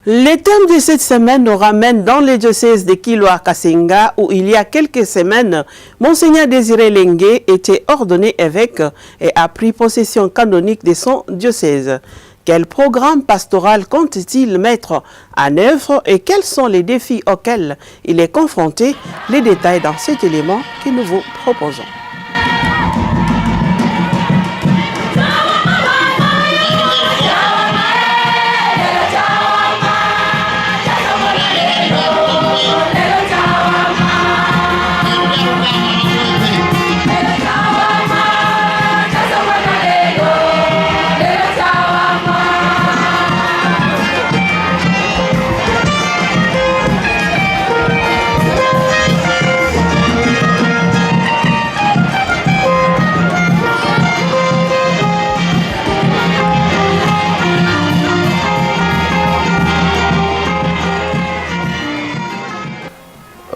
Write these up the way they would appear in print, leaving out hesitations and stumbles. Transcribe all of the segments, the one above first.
Les thèmes de cette semaine nous ramènent dans les diocèses de Kilwa-Kasenga où il y a quelques semaines, Monseigneur Désiré Lengue était ordonné évêque et a pris possession canonique de son diocèse. Quel programme pastoral compte-t-il mettre en œuvre et quels sont les défis auxquels il est confronté? Les détails dans cet élément que nous vous proposons.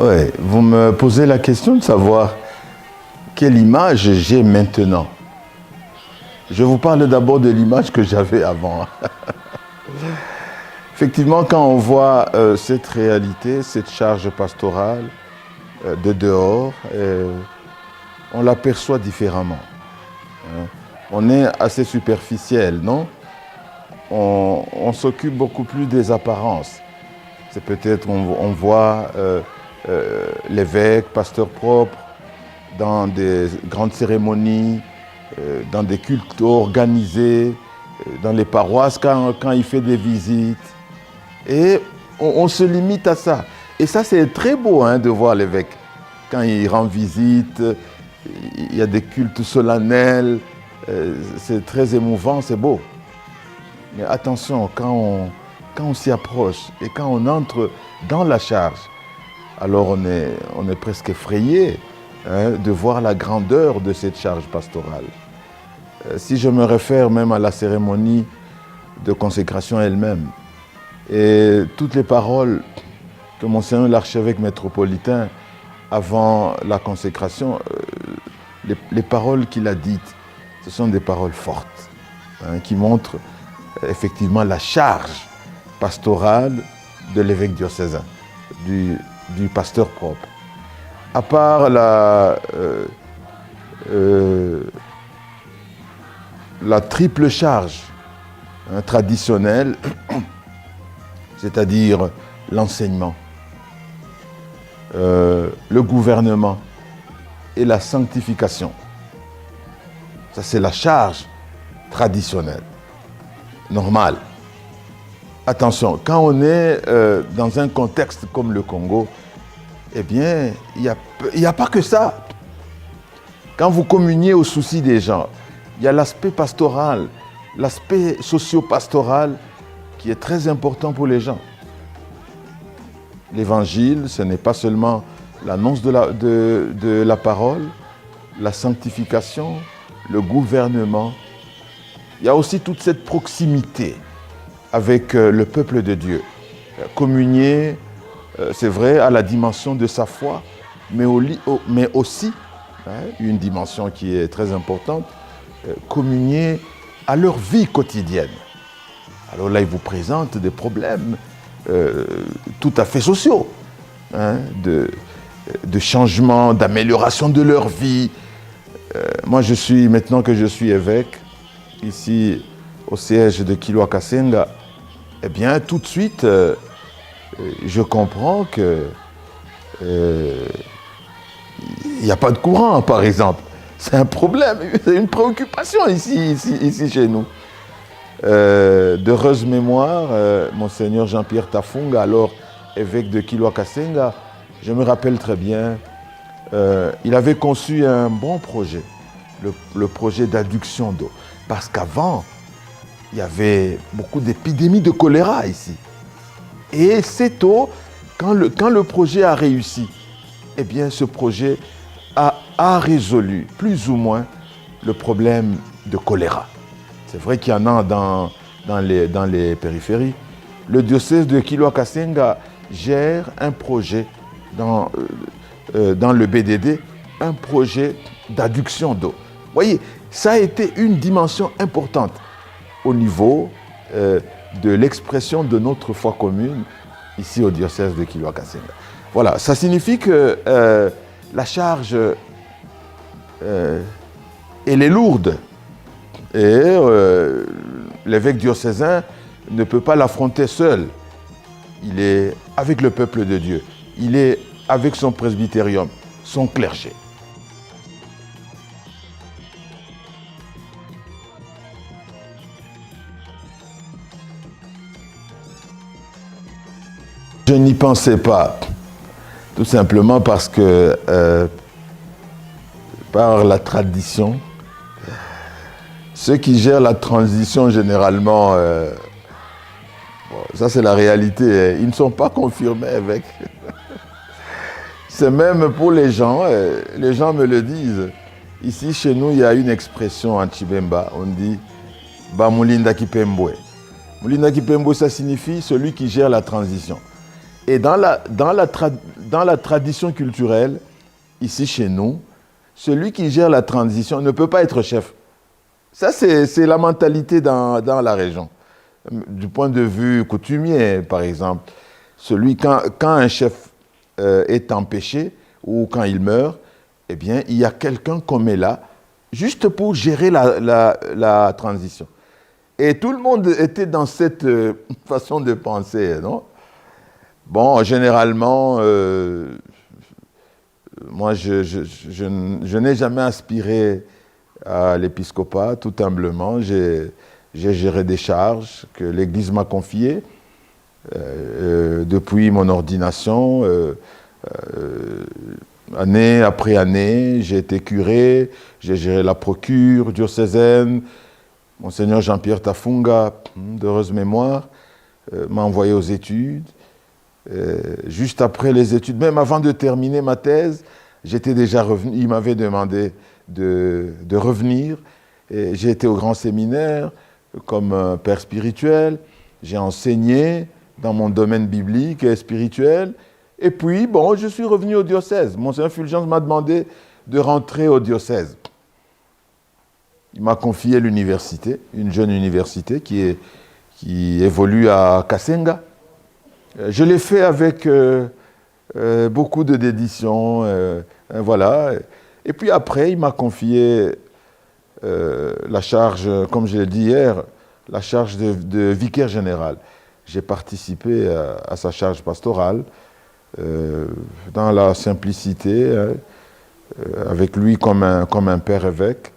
Ouais, vous me posez la question de savoir quelle image j'ai maintenant. Je vous parle d'abord de l'image que j'avais avant. Effectivement, quand on voit cette réalité, cette charge pastorale de dehors, on l'aperçoit différemment. On est assez superficiel, non? On s'occupe beaucoup plus des apparences. C'est peut-être, on voit l'évêque, pasteur propre, dans des grandes cérémonies, dans des cultes organisés, dans les paroisses quand il fait des visites. Et on se limite à ça. Et ça, c'est très beau de voir l'évêque. Quand il rend visite, il y a des cultes solennels, c'est très émouvant, c'est beau. Mais attention, quand on s'y approche et quand on entre dans la charge, alors on est presque effrayé de voir la grandeur de cette charge pastorale. Si je me réfère même à la cérémonie de consécration elle-même, et toutes les paroles que Monseigneur l'archevêque métropolitain, avant la consécration, les paroles qu'il a dites, ce sont des paroles fortes, qui montrent effectivement la charge pastorale de l'évêque diocésain, du pasteur propre. À part la triple charge traditionnelle, c'est-à-dire l'enseignement, le gouvernement et la sanctification. Ça, c'est la charge traditionnelle, normale. Attention, quand on est dans un contexte comme le Congo, eh bien, il n'y a pas que ça. Quand vous communiez aux soucis des gens, il y a l'aspect pastoral, l'aspect socio-pastoral qui est très important pour les gens. L'évangile, ce n'est pas seulement l'annonce de la parole, la sanctification, le gouvernement. Il y a aussi toute cette proximité avec le peuple de Dieu. Communier, c'est vrai, à la dimension de sa foi, mais aussi, une dimension qui est très importante, communier à leur vie quotidienne. Alors là, ils vous présentent des problèmes tout à fait sociaux, de changement, d'amélioration de leur vie. Moi, maintenant que je suis évêque, ici au siège de Kilwa-Kasenga, eh bien, tout de suite, je comprends que il n'y a pas de courant, par exemple. C'est un problème, c'est une préoccupation ici chez nous. D'heureuse mémoire, Monseigneur Jean-Pierre Tafunga, alors évêque de Kilwa-Kasenga, je me rappelle très bien, il avait conçu un bon projet, le projet d'adduction d'eau. Parce qu'avant, il y avait beaucoup d'épidémies de choléra ici. Et cette eau, quand le projet a réussi, eh bien ce projet a résolu plus ou moins le problème de choléra. C'est vrai qu'il y en a dans les périphéries. Le diocèse de Kilwa-Kasenga gère un projet dans le BDD, un projet d'adduction d'eau. Vous voyez, ça a été une dimension importante au niveau de l'expression de notre foi commune ici au diocèse de Kilwa-Kasenga. Voilà, ça signifie que la charge, elle est lourde et l'évêque diocésain ne peut pas l'affronter seul. Il est avec le peuple de Dieu, il est avec son presbytérium, son clergé. Je n'y pensais pas, tout simplement parce que par la tradition, ceux qui gèrent la transition généralement, ça c'est la réalité, ils ne sont pas confirmés avec. C'est même pour les gens me le disent. Ici chez nous, il y a une expression en Chibemba, on dit « Ba Mulinda Kipembwe ». Mulinda Kipembwe, ça signifie celui qui gère la transition. Et dans la tradition culturelle, ici chez nous, celui qui gère la transition ne peut pas être chef. Ça, c'est la mentalité dans la région. Du point de vue coutumier, par exemple, quand un chef est empêché ou quand il meurt, eh bien, il y a quelqu'un qu'on met là, juste pour gérer la transition. Et tout le monde était dans cette façon de penser, non ? Bon, généralement, moi, je n'ai jamais aspiré à l'épiscopat, tout humblement. J'ai géré des charges que l'Église m'a confiées depuis mon ordination. Année après année, j'ai été curé, j'ai géré la procure diocésaine. Monseigneur Jean-Pierre Tafunga, d'heureuse mémoire, m'a envoyé aux études. Juste après les études, même avant de terminer ma thèse, j'étais déjà revenu. Il m'avait demandé de revenir. J'ai été au grand séminaire comme père spirituel. J'ai enseigné dans mon domaine biblique et spirituel. Et puis, bon, je suis revenu au diocèse. Monseigneur Fulgence m'a demandé de rentrer au diocèse. Il m'a confié l'université, une jeune université qui évolue à Kasenga. Je l'ai fait avec beaucoup de dédition, voilà. Et puis après, il m'a confié la charge, comme je l'ai dit hier, la charge de vicaire général. J'ai participé à sa charge pastorale dans la simplicité, avec lui comme un père évêque.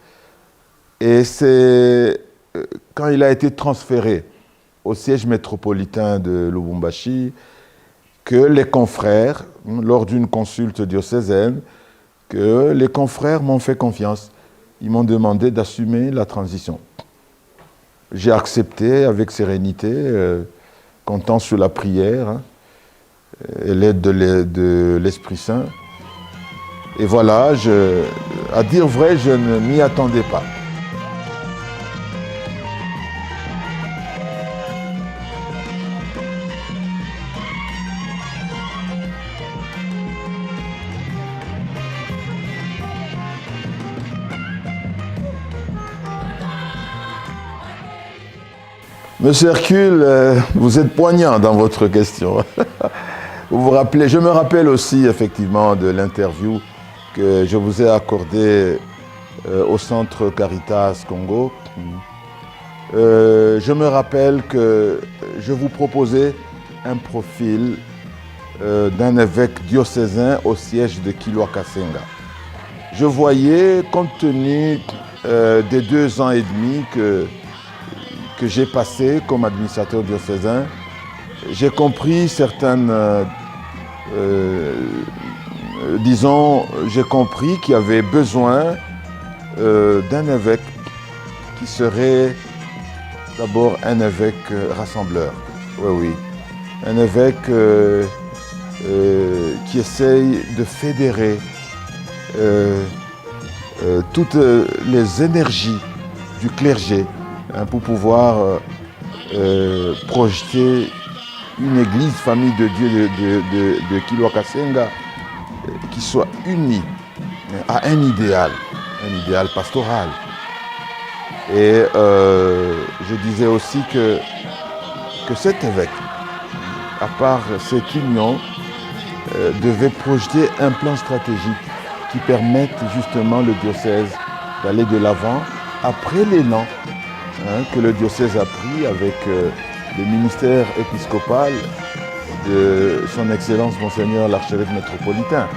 Et c'est quand il a été transféré au siège métropolitain de Lubumbashi, que les confrères, lors d'une consulte diocésaine, que les confrères m'ont fait confiance. Ils m'ont demandé d'assumer la transition. J'ai accepté avec sérénité, comptant sur la prière et l'aide de l'Esprit Saint. Et voilà, à dire vrai, je ne m'y attendais pas. Monsieur Hercule, vous êtes poignant dans votre question. Vous vous rappelez, je me rappelle aussi effectivement de l'interview que je vous ai accordée au Centre Caritas Congo. Je me rappelle que je vous proposais un profil d'un évêque diocésain au siège de Kilwa-Kasenga. Je voyais, compte tenu des 2 ans et demi que j'ai passé comme administrateur diocésain, j'ai compris certaines, j'ai compris qu'il y avait besoin d'un évêque qui serait d'abord un évêque rassembleur. Oui, oui. Un évêque qui essaye de fédérer toutes les énergies du clergé, pour pouvoir projeter une église, famille de Dieu de Kilwa-Kasenga qui soit unie à un idéal pastoral. Et je disais aussi que que cet évêque, à part cette union, devait projeter un plan stratégique qui permette justement le diocèse d'aller de l'avant après l'élan que le diocèse a pris avec le ministère épiscopal de son Excellence Monseigneur l'archevêque métropolitain,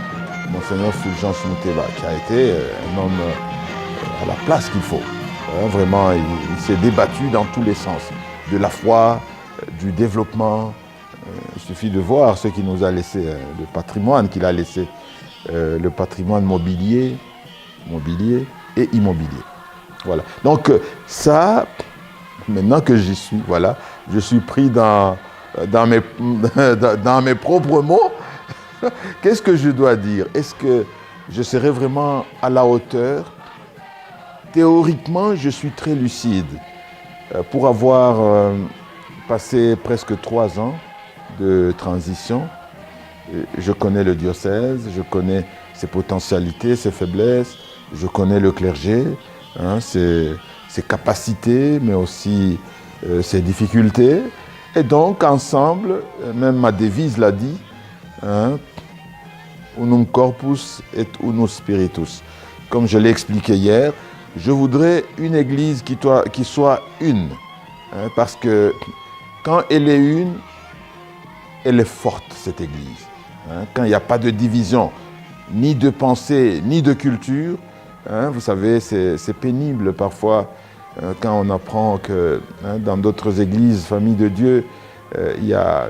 Monseigneur Fulgence Mouteba, qui a été un homme à la place qu'il faut. Vraiment, il s'est débattu dans tous les sens, de la foi, du développement. Il suffit de voir ce qu'il nous a laissé, le patrimoine qu'il a laissé, le patrimoine mobilier et immobilier. Voilà. Donc ça, maintenant que j'y suis, voilà, je suis pris dans mes propres mots. Qu'est-ce que je dois dire? Est-ce que je serai vraiment à la hauteur? Théoriquement, je suis très lucide. Pour avoir passé presque 3 ans de transition, je connais le diocèse, je connais ses potentialités, ses faiblesses, je connais le clergé, ses capacités, mais aussi ses difficultés. Et donc, ensemble, même ma devise l'a dit, unum corpus et unus spiritus. Comme je l'ai expliqué hier, je voudrais une église qui soit une. Parce que quand elle est une, elle est forte, cette église. Quand il n'y a pas de division, ni de pensée, ni de culture, vous savez, c'est pénible parfois quand on apprend que dans d'autres églises, familles de Dieu, il y a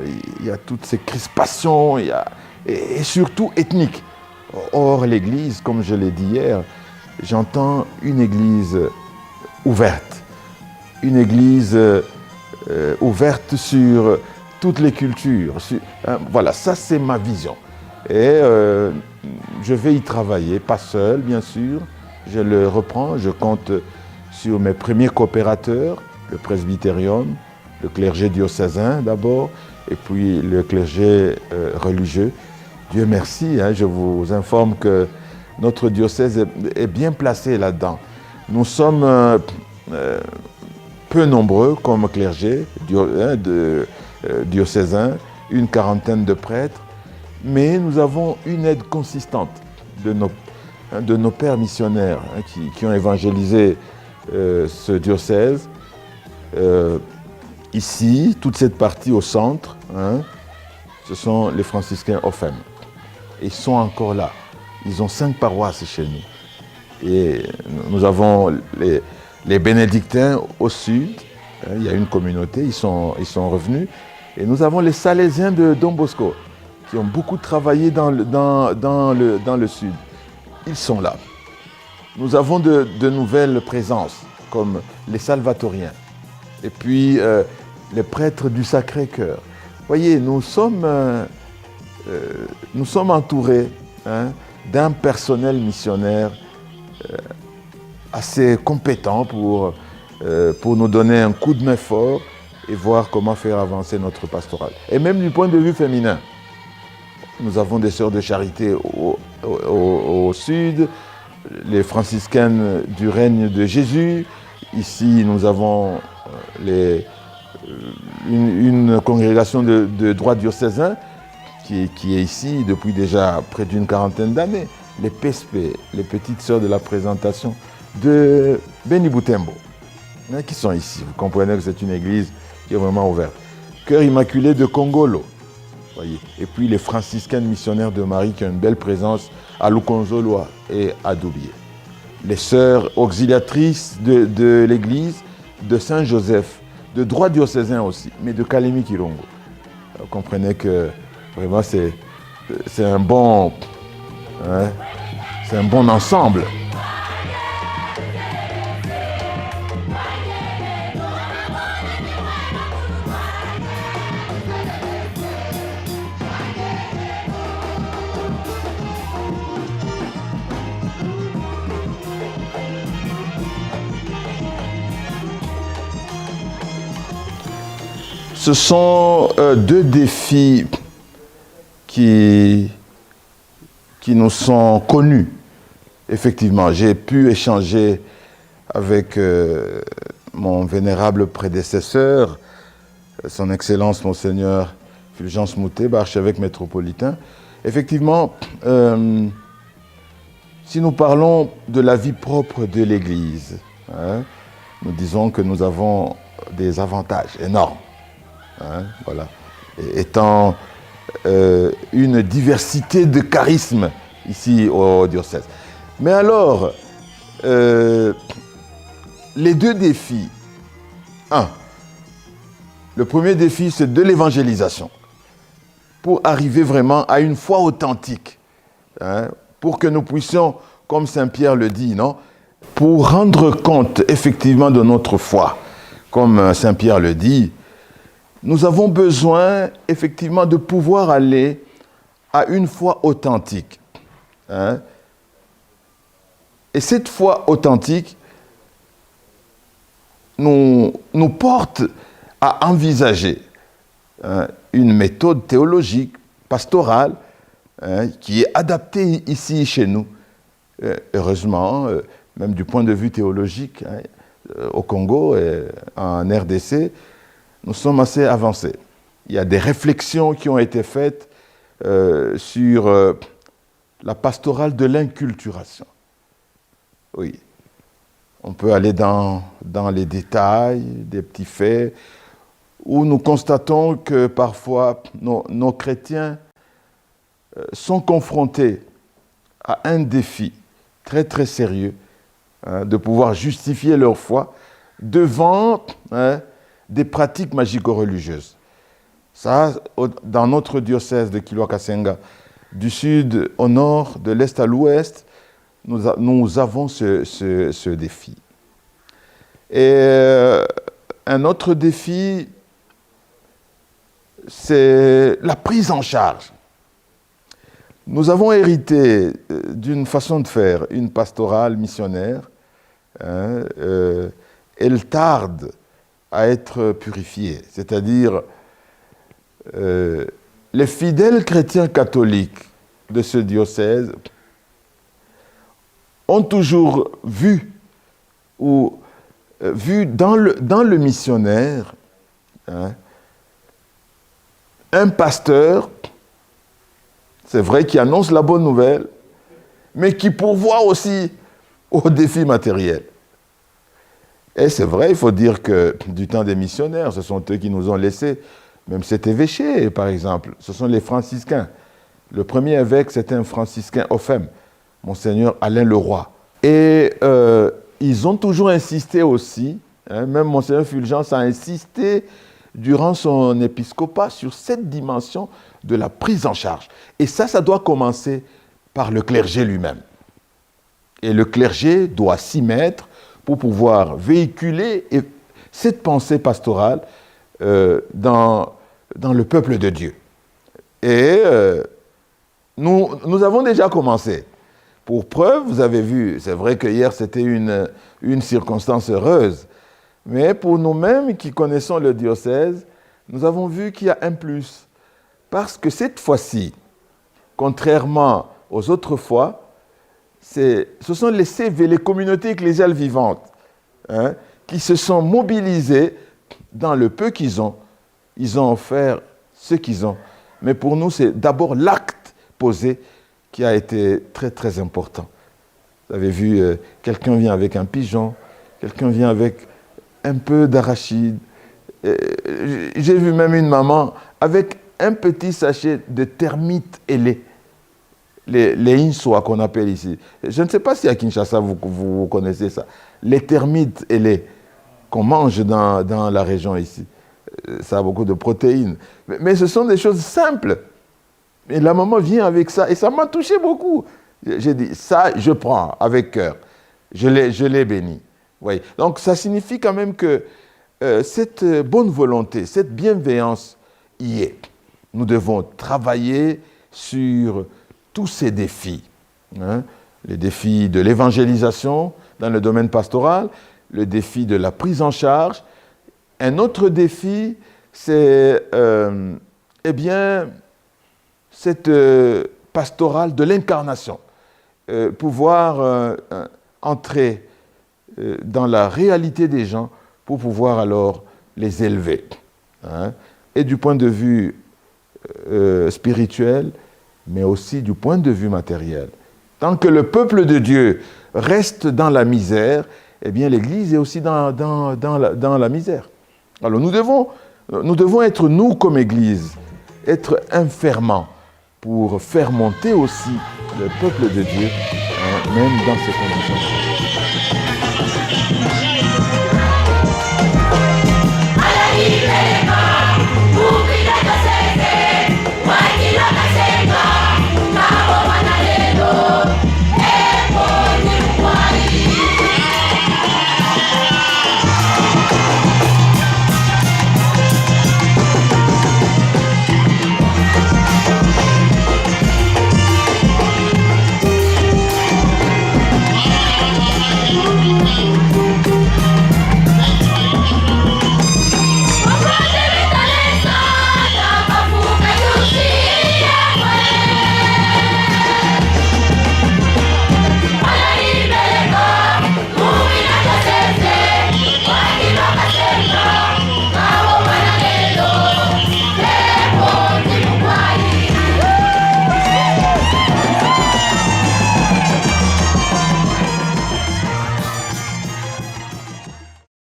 toutes ces crispations, et surtout ethniques. Or, l'église, comme je l'ai dit hier, j'entends une église ouverte. Une église ouverte sur toutes les cultures. Voilà, ça c'est ma vision. Et je vais y travailler, pas seul bien sûr. Je le reprends, je compte sur mes premiers coopérateurs, le presbytérium, le clergé diocésain d'abord, et puis le clergé religieux. Dieu merci, je vous informe que notre diocèse est bien placé là-dedans. Nous sommes peu nombreux comme clergé diocésain, une quarantaine de prêtres, mais nous avons une aide consistante de nos pères missionnaires qui ont évangélisé ce diocèse. Ici, toute cette partie au centre, ce sont les franciscains OFEM. Ils sont encore là. Ils ont 5 paroisses chez nous. Et nous avons les bénédictins au sud. Il y a une communauté, ils sont revenus. Et nous avons les salésiens de Don Bosco, qui ont beaucoup travaillé dans le sud. Ils sont là. Nous avons de nouvelles présences, comme les salvatoriens. Et puis, les prêtres du Sacré-Cœur. Voyez, nous sommes entourés d'un personnel missionnaire assez compétent pour nous donner un coup de main fort et voir comment faire avancer notre pastoral. Et même du point de vue féminin, nous avons des sœurs de charité au sud, les franciscaines du règne de Jésus. Ici, nous avons une congrégation de droit diocésain qui est ici depuis déjà près d'une quarantaine d'années. Les PSP, les petites sœurs de la présentation de Beni Boutembo, qui sont ici. Vous comprenez que c'est une église qui est vraiment ouverte. Cœur Immaculé de Congolo, voyez. Et puis les franciscaines missionnaires de Marie qui ont une belle présence à Lukonzoloa et à Doubié. Les sœurs auxiliatrices de l'église de Saint-Joseph, de droit diocésain aussi, mais de Kalemi Kirongo. Vous comprenez que vraiment c'est un bon ensemble. Ce sont 2 défis qui nous sont connus. Effectivement, j'ai pu échanger avec mon vénérable prédécesseur son Excellence Monseigneur Fulgence Moutet, archevêque métropolitain. Effectivement, si nous parlons de la vie propre de l'Église, nous disons que nous avons des avantages énormes. Voilà. Étant une diversité de charismes ici au diocèse. Mais alors, les deux défis. Le premier défi, c'est de l'évangélisation. Pour arriver vraiment à une foi authentique. Pour que nous puissions, comme Saint Pierre le dit, non, pour rendre compte effectivement de notre foi, comme Saint Pierre le dit, nous avons besoin effectivement de pouvoir aller à une foi authentique. Et cette foi authentique nous porte à envisager une méthode théologique, pastorale, qui est adaptée ici chez nous. Heureusement, même du point de vue théologique, au Congo et en RDC, nous sommes assez avancés. Il y a des réflexions qui ont été faites sur la pastorale de l'inculturation. Oui. On peut aller dans les détails, des petits faits, où nous constatons que parfois nos chrétiens sont confrontés à un défi très très sérieux, de pouvoir justifier leur foi devant des pratiques magico-religieuses. Ça, dans notre diocèse de Kilwa-Kasenga, du sud au nord, de l'est à l'ouest, nous avons ce défi. Et un autre défi, c'est la prise en charge. Nous avons hérité d'une façon de faire, une pastorale missionnaire. Elle tarde à être purifiée. C'est-à-dire, les fidèles chrétiens catholiques de ce diocèse ont toujours vu dans le missionnaire un pasteur, c'est vrai, qui annonce la bonne nouvelle, mais qui pourvoit aussi aux défis matériels. Et c'est vrai, il faut dire que du temps des missionnaires, ce sont eux qui nous ont laissé, même cet évêché, par exemple, ce sont les franciscains. Le premier évêque, c'était un franciscain Ophem, Monseigneur Alain Leroy. Et ils ont toujours insisté aussi, même Monseigneur Fulgence a insisté durant son épiscopat sur cette dimension de la prise en charge. Et ça doit commencer par le clergé lui-même. Et le clergé doit s'y mettre pour pouvoir véhiculer cette pensée pastorale dans le peuple de Dieu. Et nous avons déjà commencé. Pour preuve, vous avez vu, c'est vrai que hier c'était une circonstance heureuse, mais pour nous-mêmes qui connaissons le diocèse, nous avons vu qu'il y a un plus. Parce que cette fois-ci, contrairement aux autres fois, ce sont les CV, les communautés ecclésiales vivantes, qui se sont mobilisées dans le peu qu'ils ont. Ils ont offert ce qu'ils ont. Mais pour nous, c'est d'abord l'acte posé qui a été très très important. Vous avez vu, quelqu'un vient avec un pigeon, quelqu'un vient avec un peu d'arachide. J'ai vu même une maman avec un petit sachet de termites ailées. Les insois qu'on appelle ici. Je ne sais pas si à Kinshasa vous connaissez ça. Les termites ailées qu'on mange dans la région ici. Ça a beaucoup de protéines. Mais ce sont des choses simples. Et la maman vient avec ça, et ça m'a touché beaucoup. J'ai dit, ça, je prends avec cœur. Je l'ai béni. Oui. Donc, ça signifie quand même que cette bonne volonté, cette bienveillance y est. Nous devons travailler sur tous ces défis. Les défis de l'évangélisation dans le domaine pastoral, le défi de la prise en charge. Un autre défi, c'est, cette pastorale de l'incarnation. Pouvoir entrer dans la réalité des gens pour pouvoir alors les élever. hein, et du point de vue spirituel, mais aussi du point de vue matériel. Tant que le peuple de Dieu reste dans la misère, eh bien l'Église est aussi dans la misère. Alors nous devons être, nous comme Église, être un ferment pour faire monter aussi le peuple de Dieu, hein, même dans ces conditions.